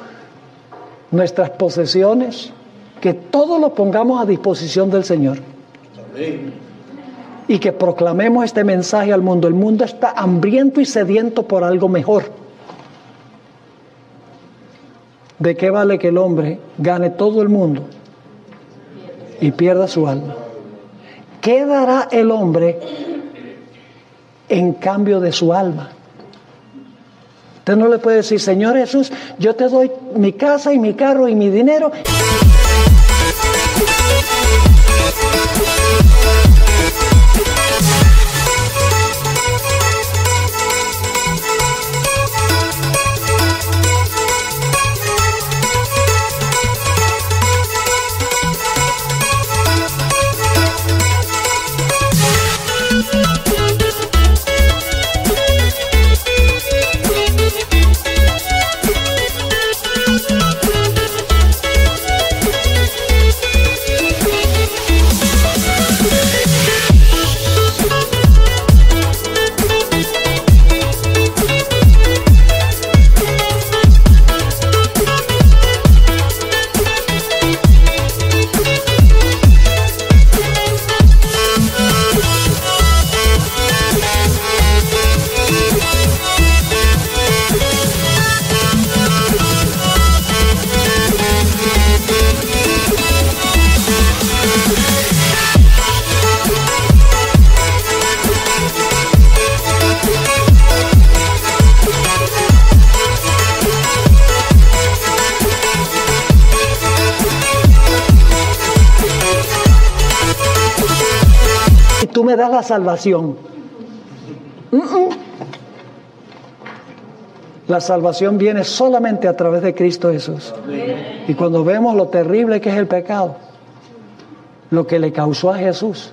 [SPEAKER 1] nuestras posesiones, que todo lo pongamos a disposición del Señor. Amén. Y que proclamemos este mensaje al mundo. El mundo está hambriento y sediento por algo mejor. ¿De qué vale que el hombre gane todo el mundo y pierda su alma? ¿Qué dará el hombre en cambio de su alma? Usted no le puede decir: Señor Jesús, yo te doy mi casa y mi carro y mi dinero. Tú me das la salvación. La salvación viene solamente a través de Cristo Jesús. Y cuando vemos lo terrible que es el pecado, lo que le causó a Jesús,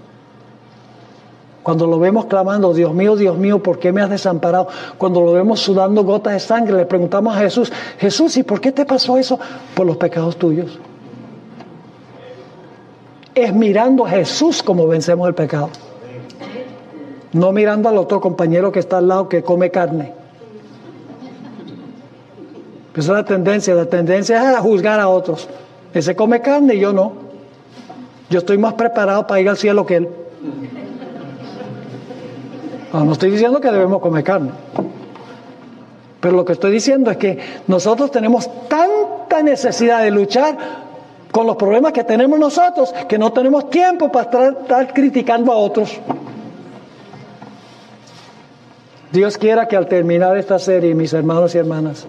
[SPEAKER 1] cuando lo vemos clamando, Dios mío, ¿por qué me has desamparado? Cuando lo vemos sudando gotas de sangre, le preguntamos a Jesús, Jesús, ¿y por qué te pasó eso? Por los pecados tuyos. Es mirando a Jesús como vencemos el pecado. No mirando al otro compañero que está al lado que come carne. Esa es la tendencia es a juzgar a otros. Ese come carne y yo no. Yo estoy más preparado para ir al cielo que él. No estoy diciendo que debemos comer carne. Pero lo que estoy diciendo es que nosotros tenemos tanta necesidad de luchar con los problemas que tenemos nosotros, que no tenemos tiempo para estar criticando a otros. Dios quiera que al terminar esta serie, mis hermanos y hermanas,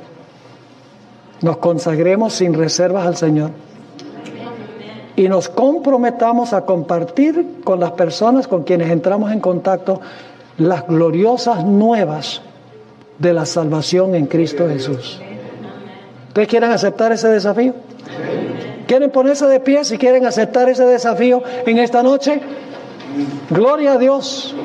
[SPEAKER 1] nos consagremos sin reservas al Señor y nos comprometamos a compartir con las personas con quienes entramos en contacto las gloriosas nuevas de la salvación en Cristo Jesús. ¿Ustedes quieren aceptar ese desafío? ¿Quieren ponerse de pie si quieren aceptar ese desafío en esta noche? Gloria a Dios.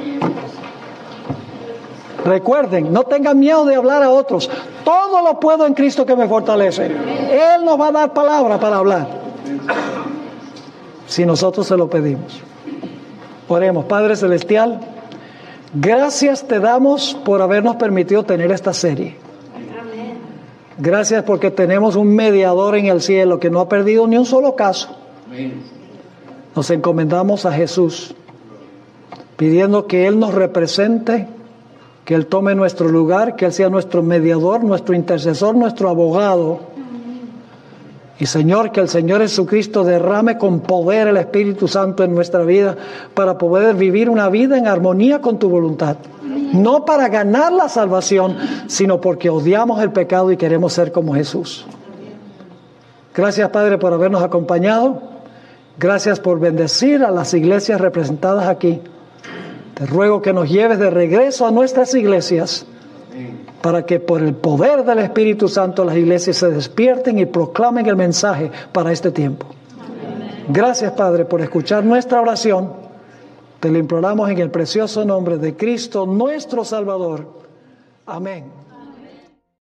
[SPEAKER 1] Recuerden, no tengan miedo de hablar a otros. Todo lo puedo en Cristo que me fortalece. Él nos va a dar palabra para hablar, si nosotros se lo pedimos. Oremos. Padre Celestial, gracias te damos por habernos permitido tener esta serie. Gracias porque tenemos un mediador en el cielo que no ha perdido ni un solo caso. Nos encomendamos a Jesús, pidiendo que Él nos represente, que Él tome nuestro lugar, que Él sea nuestro mediador, nuestro intercesor, nuestro abogado. Y Señor, que el Señor Jesucristo derrame con poder el Espíritu Santo en nuestra vida para poder vivir una vida en armonía con tu voluntad. No para ganar la salvación, sino porque odiamos el pecado y queremos ser como Jesús. Gracias, Padre, por habernos acompañado. Gracias por bendecir a las iglesias representadas aquí. Te ruego que nos lleves de regreso a nuestras iglesias para que por el poder del Espíritu Santo las iglesias se despierten y proclamen el mensaje para este tiempo. Gracias, Padre, por escuchar nuestra oración. Te lo imploramos en el precioso nombre de Cristo, nuestro Salvador. Amén.